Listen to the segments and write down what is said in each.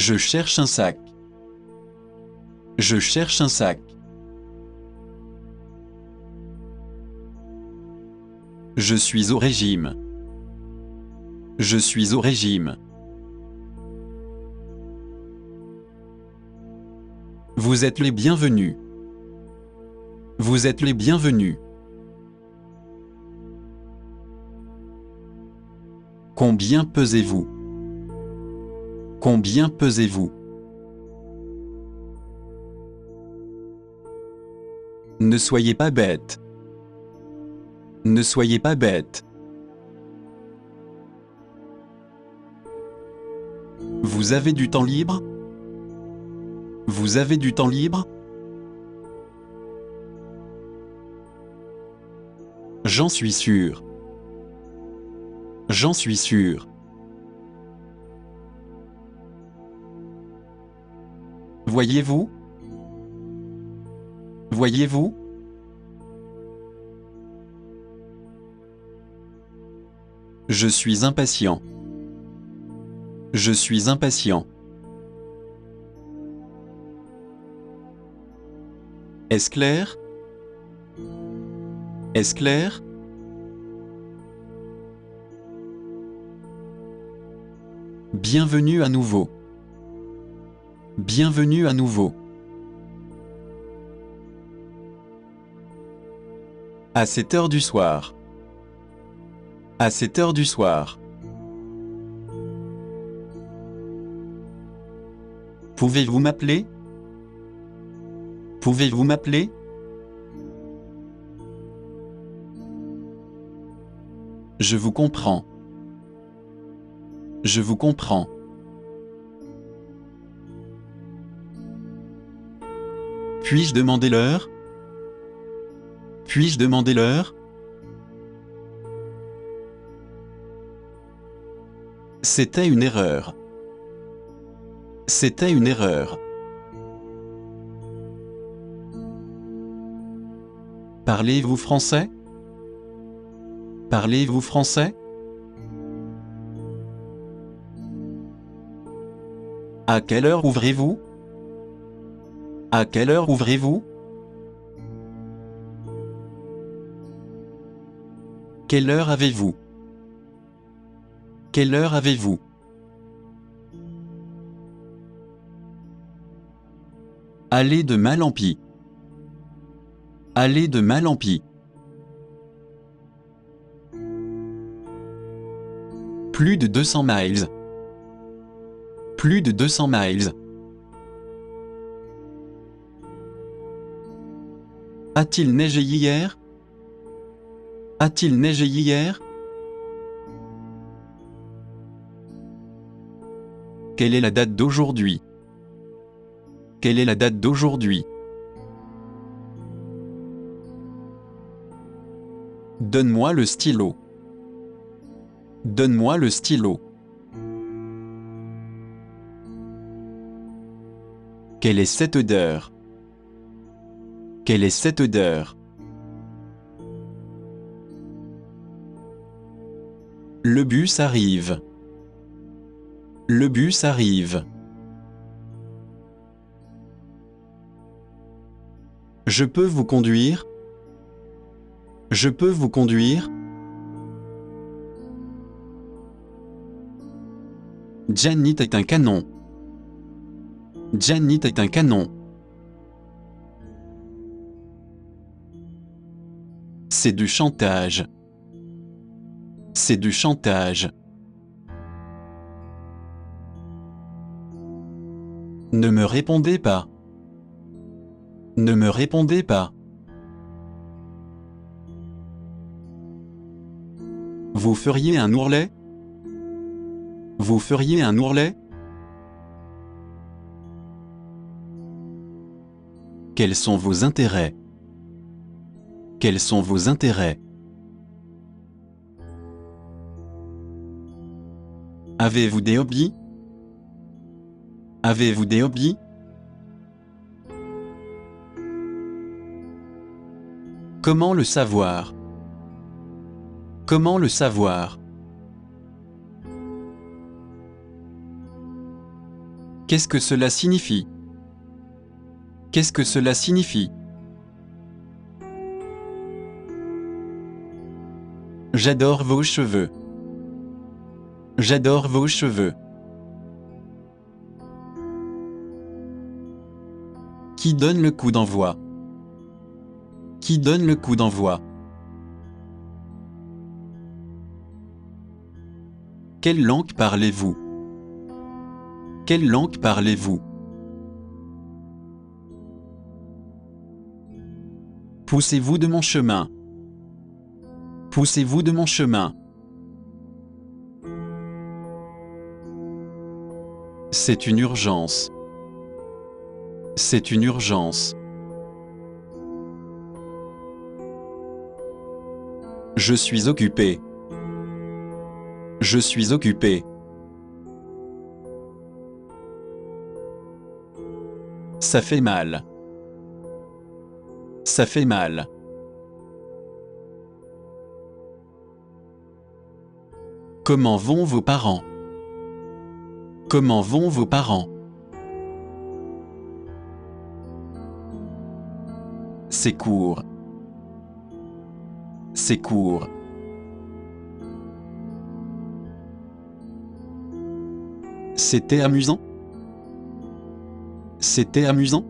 Je cherche un sac. Je cherche un sac. Je suis au régime. Je suis au régime. Vous êtes les bienvenus. Vous êtes les bienvenus. Combien pesez-vous? Combien pesez-vous? Ne soyez pas bête. Ne soyez pas bête. Vous avez du temps libre? Vous avez du temps libre? J'en suis sûr. J'en suis sûr. Voyez-vous? Voyez-vous? Je suis impatient. Je suis impatient. Est-ce clair? Est-ce clair? Bienvenue à nouveau. Bienvenue à nouveau. À 7 heures du soir. À 7 heures du soir. Pouvez-vous m'appeler? Pouvez-vous m'appeler? Je vous comprends. Je vous comprends. Puis-je demander l'heure? Puis-je demander l'heure? C'était une erreur. C'était une erreur. Parlez-vous français? Parlez-vous français? À quelle heure ouvrez-vous? À quelle heure ouvrez-vous? Quelle heure avez-vous? Quelle heure avez-vous? Allée de mal en pis. Allée de mal en pis. Plus de 200 miles. Plus de 200 miles. A-t-il neigé hier? A-t-il neigé hier? Quelle est la date d'aujourd'hui? Quelle est la date d'aujourd'hui? Donne-moi le stylo. Donne-moi le stylo. Quelle est cette odeur? Quelle est cette odeur? Le bus arrive. Le bus arrive. Je peux vous conduire? Je peux vous conduire? Janet est un canon. Janet est un canon. C'est du chantage. C'est du chantage. Ne me répondez pas. Ne me répondez pas. Vous feriez un ourlet? Vous feriez un ourlet? Quels sont vos intérêts? Quels sont vos intérêts? Avez-vous des hobbies? Avez-vous des hobbies? Comment le savoir? Comment le savoir? Qu'est-ce que cela signifie? Qu'est-ce que cela signifie? J'adore vos cheveux. J'adore vos cheveux. Qui donne le coup d'envoi? Qui donne le coup d'envoi? Quelle langue parlez-vous? Quelle langue parlez-vous? Poussez-vous de mon chemin. Poussez-vous de mon chemin. C'est une urgence. C'est une urgence. Je suis occupé. Je suis occupé. Ça fait mal. Ça fait mal. Comment vont vos parents? Comment vont vos parents? C'est court. C'est court. C'était amusant? C'était amusant?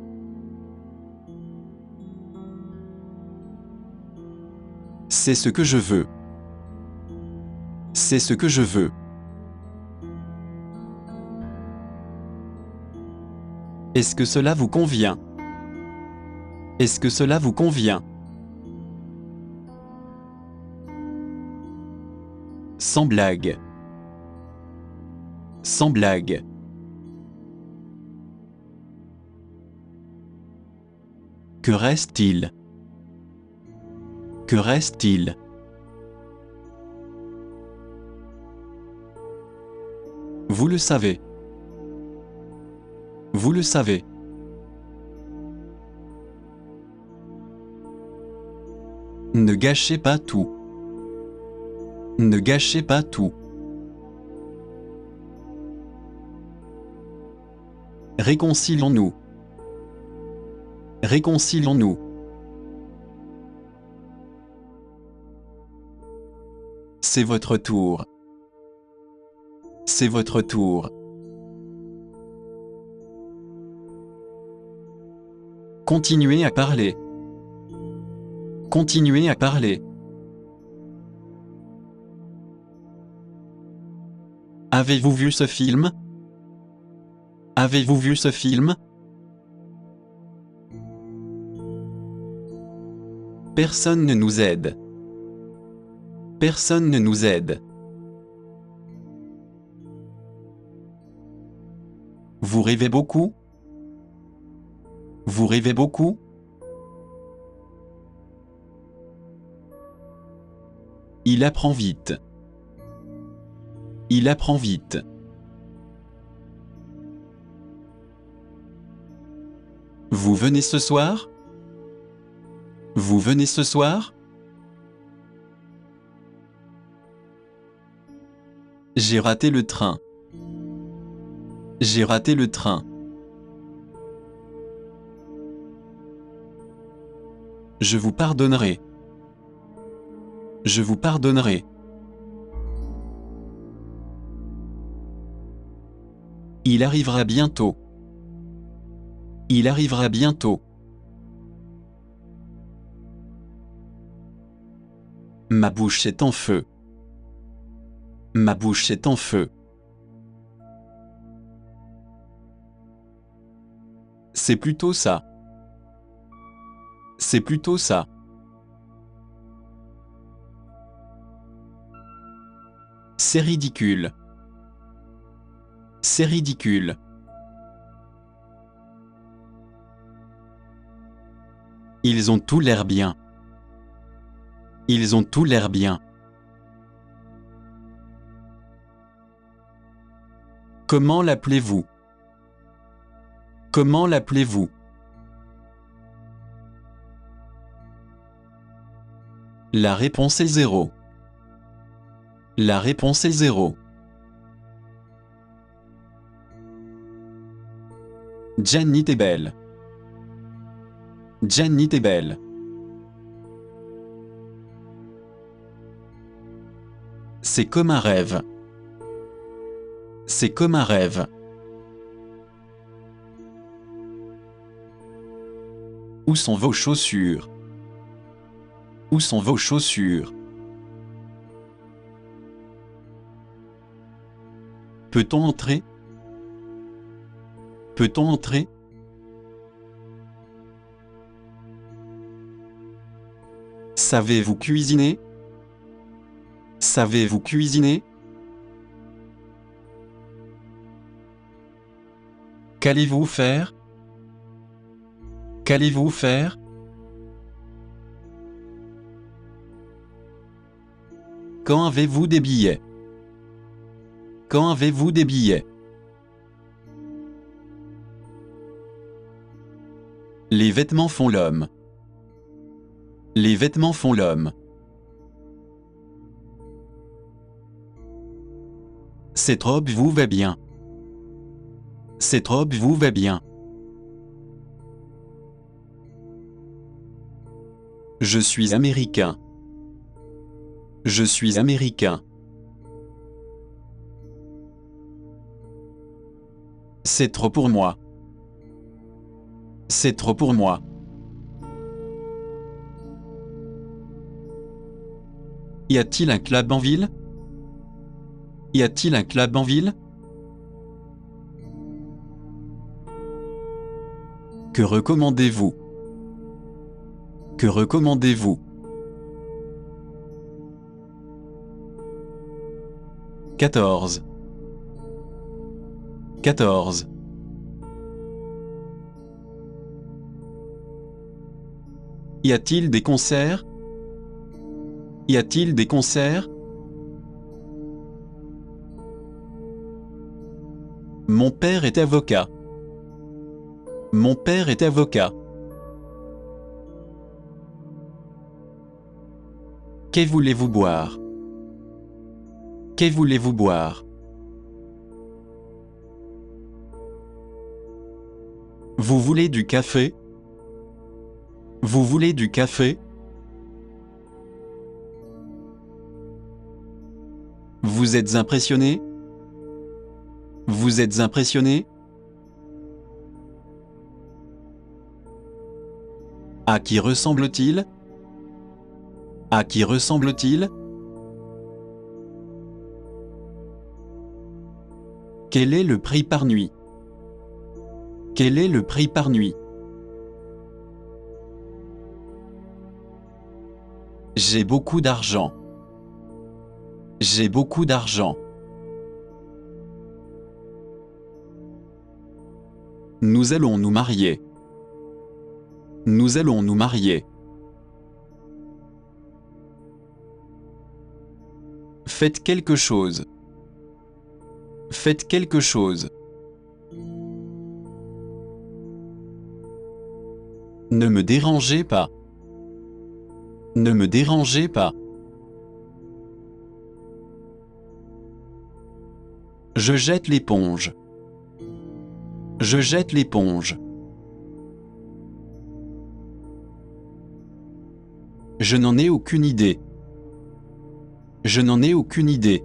C'est ce que je veux. C'est ce que je veux. Est-ce que cela vous convient? Est-ce que cela vous convient? Sans blague. Sans blague. Que reste-t-il? Que reste-t-il? Vous le savez. Vous le savez. Ne gâchez pas tout. Ne gâchez pas tout. Réconcilions-nous. Réconcilions-nous. C'est votre tour. C'est votre tour. Continuez à parler. Continuez à parler. Avez-vous vu ce film? Avez-vous vu ce film? Personne ne nous aide. Personne ne nous aide. Vous rêvez beaucoup? Vous rêvez beaucoup? Il apprend vite. Il apprend vite. Vous venez ce soir? Vous venez ce soir? J'ai raté le train. J'ai raté le train. Je vous pardonnerai. Je vous pardonnerai. Il arrivera bientôt. Il arrivera bientôt. Ma bouche est en feu. Ma bouche est en feu. C'est plutôt ça. C'est plutôt ça. C'est ridicule. C'est ridicule. Ils ont tout l'air bien. Ils ont tout l'air bien. Comment l'appelez-vous? Comment l'appelez-vous? La réponse est 0. La réponse est 0. Jenny t'es belle. Jenny t'es belle. C'est comme un rêve. C'est comme un rêve. Où sont vos chaussures? Où sont vos chaussures? Peut-on entrer? Peut-on entrer? Savez-vous cuisiner? Savez-vous cuisiner? Qu'allez-vous faire? Qu'allez-vous faire? Quand avez-vous des billets? Quand avez-vous des billets? Les vêtements font l'homme. Les vêtements font l'homme. Cette robe vous va bien. Cette robe vous va bien. Je suis américain. Je suis américain. C'est trop pour moi. C'est trop pour moi. Y a-t-il un club en ville? Y a-t-il un club en ville? Que recommandez-vous? Que recommandez-vous? 14. 14. Y a-t-il des concerts? Y a-t-il des concerts? Mon père est avocat. Mon père est avocat. Que voulez-vous boire? Que voulez-vous boire? Vous voulez du café? Vous voulez du café? Vous êtes impressionné? Vous êtes impressionné? À qui ressemble-t-il? À qui ressemble-t-il? Quel est le prix par nuit? Quel est le prix par nuit? J'ai beaucoup d'argent. J'ai beaucoup d'argent. Nous allons nous marier. Nous allons nous marier. Faites quelque chose. Faites quelque chose. Ne me dérangez pas. Ne me dérangez pas. Je jette l'éponge. Je jette l'éponge. Je n'en ai aucune idée. Je n'en ai aucune idée.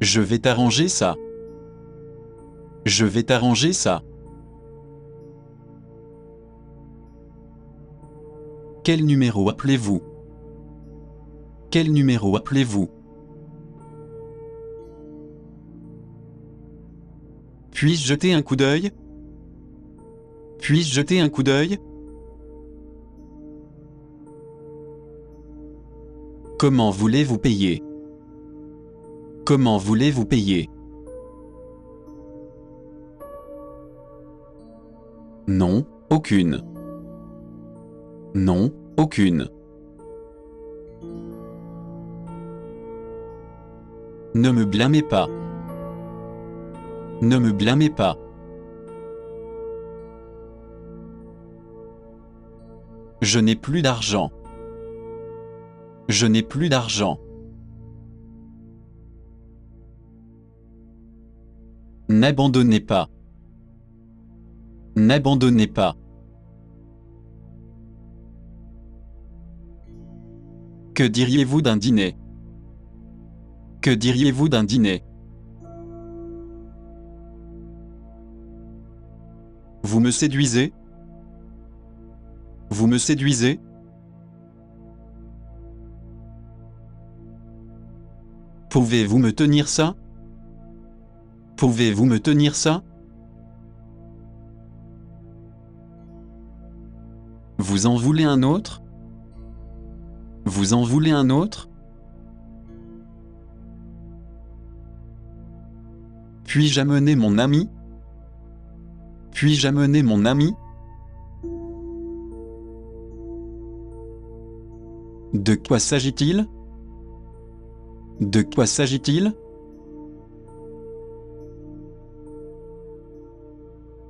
Je vais t'arranger ça. Je vais t'arranger ça. Quel numéro appelez-vous? Quel numéro appelez-vous? Puis-je jeter un coup d'œil? Puis-je jeter un coup d'œil? Comment voulez-vous payer? Comment voulez-vous payer? Non, aucune. Non, aucune. Ne me blâmez pas. Ne me blâmez pas. Je n'ai plus d'argent. Je n'ai plus d'argent. N'abandonnez pas. N'abandonnez pas. Que diriez-vous d'un dîner? Que diriez-vous d'un dîner? Vous me séduisez? Vous me séduisez? Pouvez-vous me tenir ça? Pouvez-vous me tenir ça? Vous en voulez un autre? Vous en voulez un autre? Puis-je amener mon ami? Puis-je amener mon ami? De quoi s'agit-il? De quoi s'agit-il?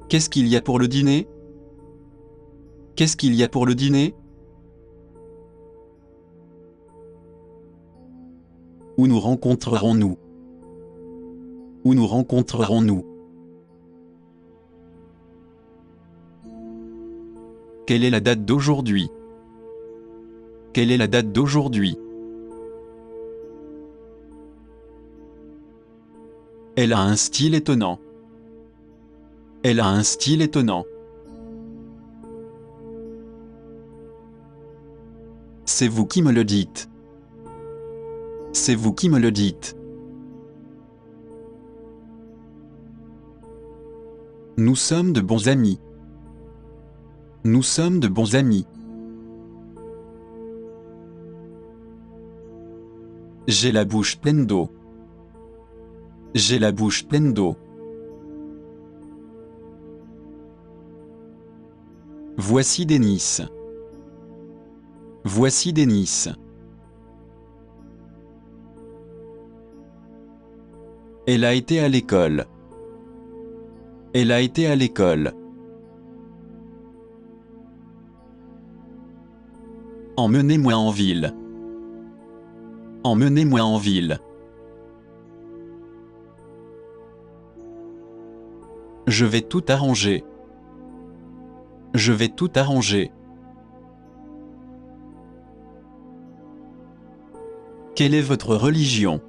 Qu'est-ce qu'il y a pour le dîner? Qu'est-ce qu'il y a pour le dîner? Où nous rencontrerons-nous? Où nous rencontrerons-nous? Quelle est la date d'aujourd'hui? Quelle est la date d'aujourd'hui? Elle a un style étonnant. Elle a un style étonnant. C'est vous qui me le dites. C'est vous qui me le dites. Nous sommes de bons amis. Nous sommes de bons amis. J'ai la bouche pleine d'eau. J'ai la bouche pleine d'eau. Voici Denis. Voici Denis. Elle a été à l'école. Elle a été à l'école. Emmenez-moi en ville. Emmenez-moi en ville. Je vais tout arranger. Je vais tout arranger. Quelle est votre religion?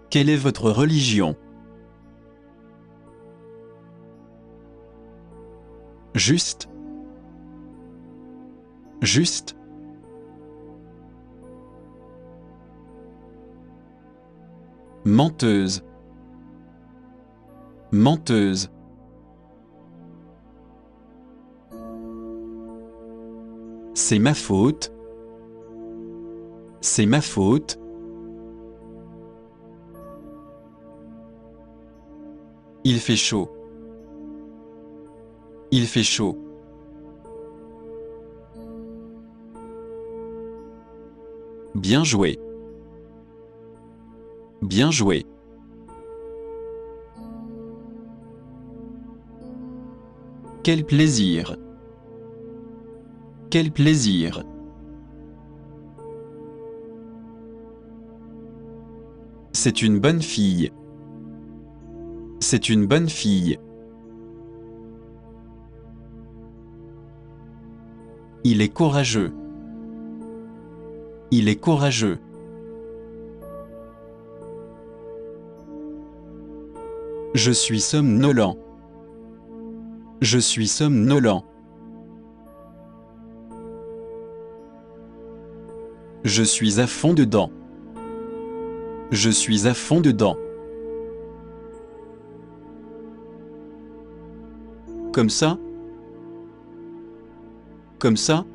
Quelle est votre religion? Juste. Juste. Menteuse. Menteuse. C'est ma faute. C'est ma faute. Il fait chaud. Il fait chaud. Bien joué. Bien joué. Quel plaisir. Quel plaisir. C'est une bonne fille. C'est une bonne fille. Il est courageux. Il est courageux. Je suis somnolent. Je suis somnolent. Je suis à fond dedans. Je suis à fond dedans. Comme ça? Comme ça?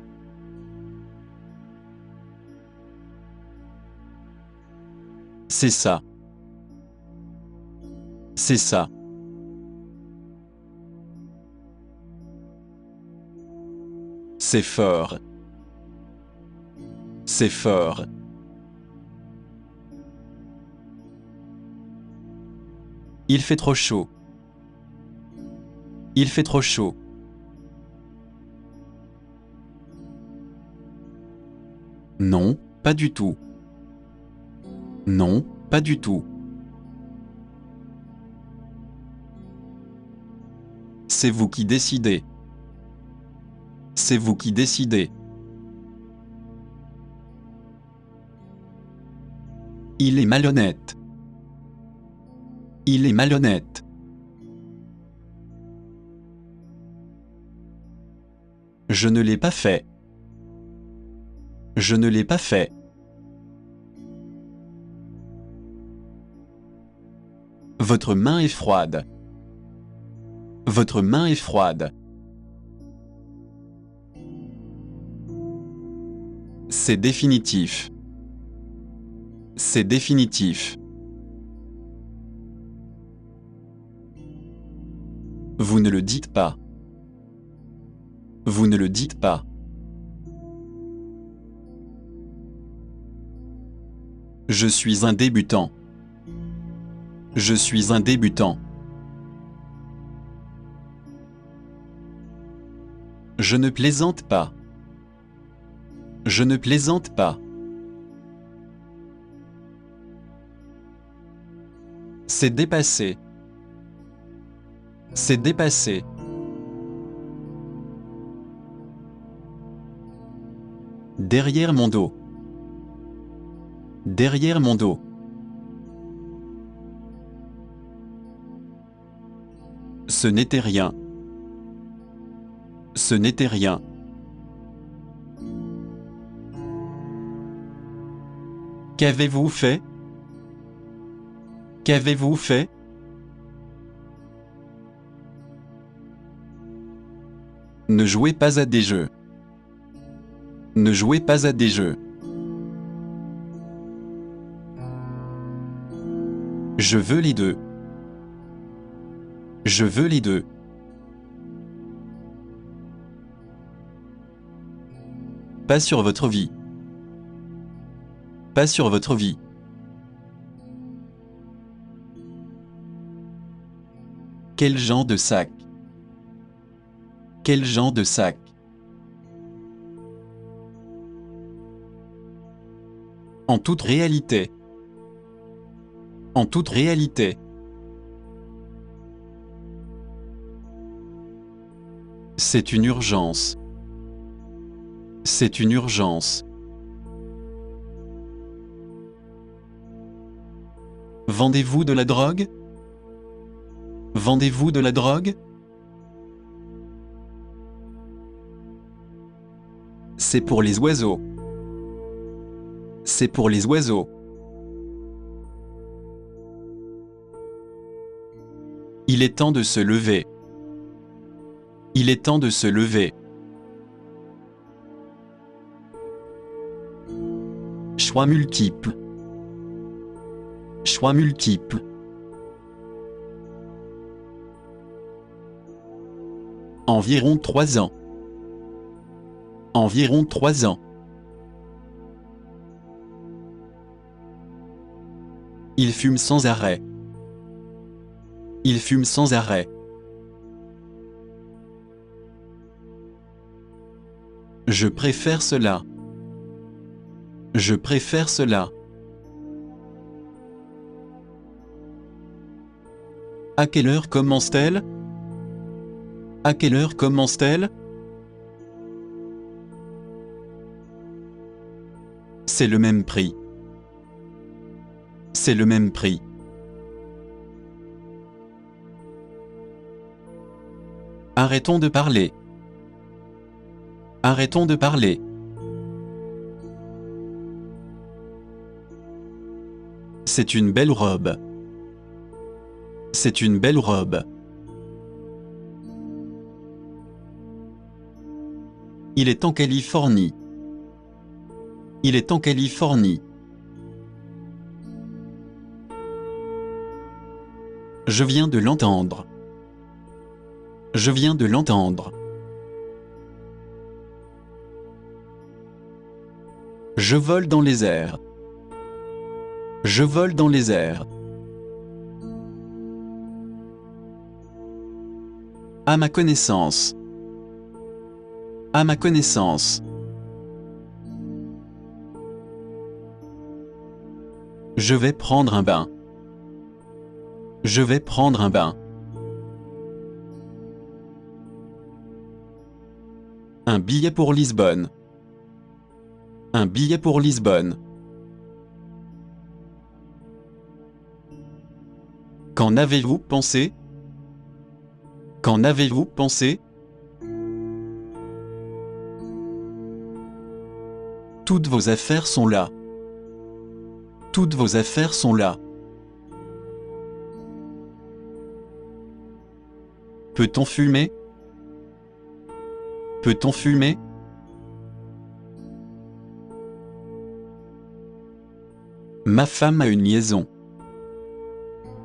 C'est ça. C'est ça. C'est fort. C'est fort. Il fait trop chaud. Il fait trop chaud. Non, pas du tout. Non, pas du tout. C'est vous qui décidez. C'est vous qui décidez. Il est malhonnête. Il est malhonnête. Je ne l'ai pas fait. Je ne l'ai pas fait. Votre main est froide. Votre main est froide. C'est définitif. C'est définitif. Vous ne le dites pas. Vous ne le dites pas. Je suis un débutant. Je suis un débutant. Je ne plaisante pas. Je ne plaisante pas. C'est dépassé. C'est dépassé. Derrière mon dos. Derrière mon dos. Ce n'était rien. Ce n'était rien. Qu'avez-vous fait? Qu'avez-vous fait? Ne jouez pas à des jeux. Ne jouez pas à des jeux. Je veux les deux. Je veux les deux. Pas sur votre vie. Pas sur votre vie. Quel genre de sac? Quel genre de sac? En toute réalité. En toute réalité. C'est une urgence. C'est une urgence. Vendez-vous de la drogue? Vendez-vous de la drogue? C'est pour les oiseaux. C'est pour les oiseaux. Il est temps de se lever. Il est temps de se lever. Choix multiples. Choix multiples. Environ 3 ans. Environ 3 ans. Il fume sans arrêt. Il fume sans arrêt. Je préfère cela. Je préfère cela. À quelle heure commence-t-elle? À quelle heure commence-t-elle? C'est le même prix. C'est le même prix. Arrêtons de parler. Arrêtons de parler. C'est une belle robe. C'est une belle robe. Il est en Californie. Il est en Californie. Je viens de l'entendre. Je viens de l'entendre. Je vole dans les airs. Je vole dans les airs. À ma connaissance. À ma connaissance. Je vais prendre un bain. Je vais prendre un bain. Un billet pour Lisbonne. Un billet pour Lisbonne. Qu'en avez-vous pensé? Qu'en avez-vous pensé? Toutes vos affaires sont là. Toutes vos affaires sont là. Peut-on fumer? Peut-on fumer? Ma femme a une liaison.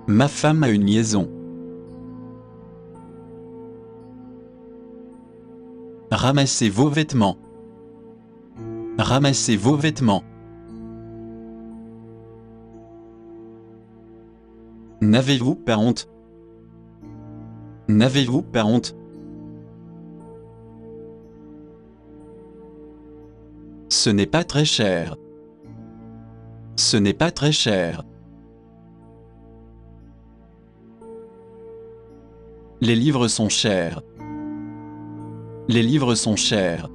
Ma femme a une liaison. Ramassez vos vêtements. Ramassez vos vêtements. N'avez-vous pas honte? N'avez-vous pas honte? Ce n'est pas très cher. Ce n'est pas très cher. Les livres sont chers. Les livres sont chers.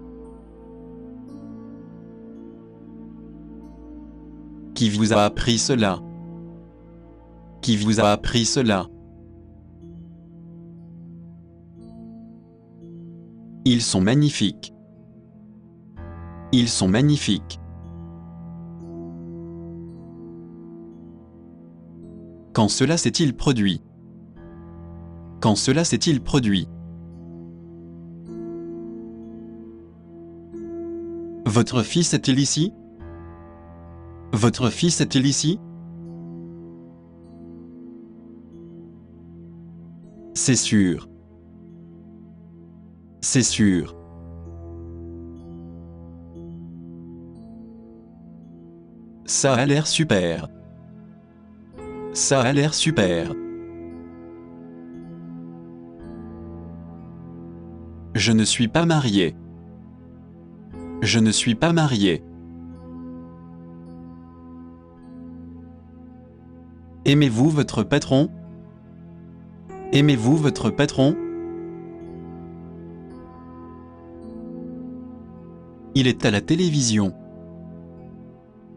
Qui vous a appris cela? Qui vous a appris cela? Ils sont magnifiques. Ils sont magnifiques. Quand cela s'est-il produit? Quand cela s'est-il produit? Votre fils est-il ici? Votre fils est-il ici? C'est sûr. C'est sûr. Ça a l'air super. Ça a l'air super. Je ne suis pas marié. Je ne suis pas marié. Aimez-vous votre patron? Aimez-vous votre patron? Il est à la télévision.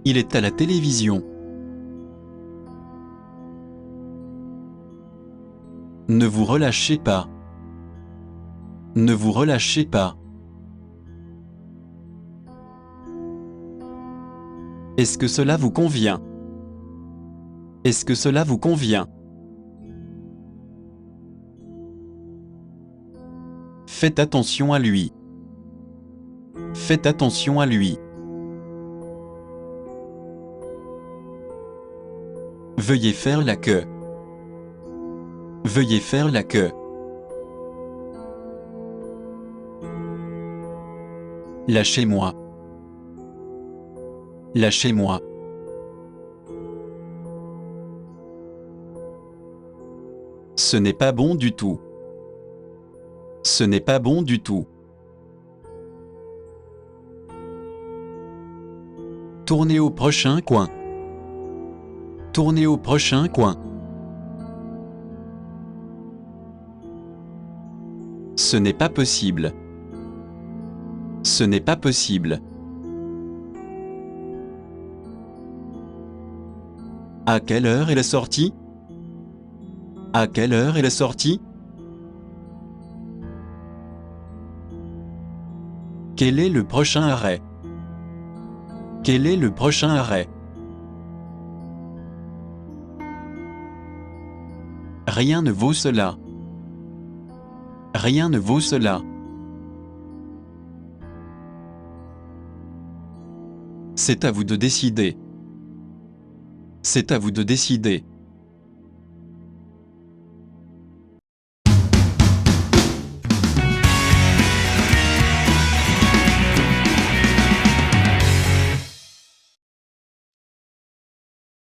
Il est à la télévision. Ne vous relâchez pas. Ne vous relâchez pas. Est-ce que cela vous convient? Est-ce que cela vous convient? Faites attention à lui. Faites attention à lui. Veuillez faire la queue. Veuillez faire la queue. Lâchez-moi. Lâchez-moi. Ce n'est pas bon du tout. Ce n'est pas bon du tout. Tournez au prochain coin. Tournez au prochain coin. Ce n'est pas possible. Ce n'est pas possible. À quelle heure est la sortie? À quelle heure est la sortie? Quel est le prochain arrêt? Quel est le prochain arrêt? Rien ne vaut cela. Rien ne vaut cela. C'est à vous de décider. C'est à vous de décider.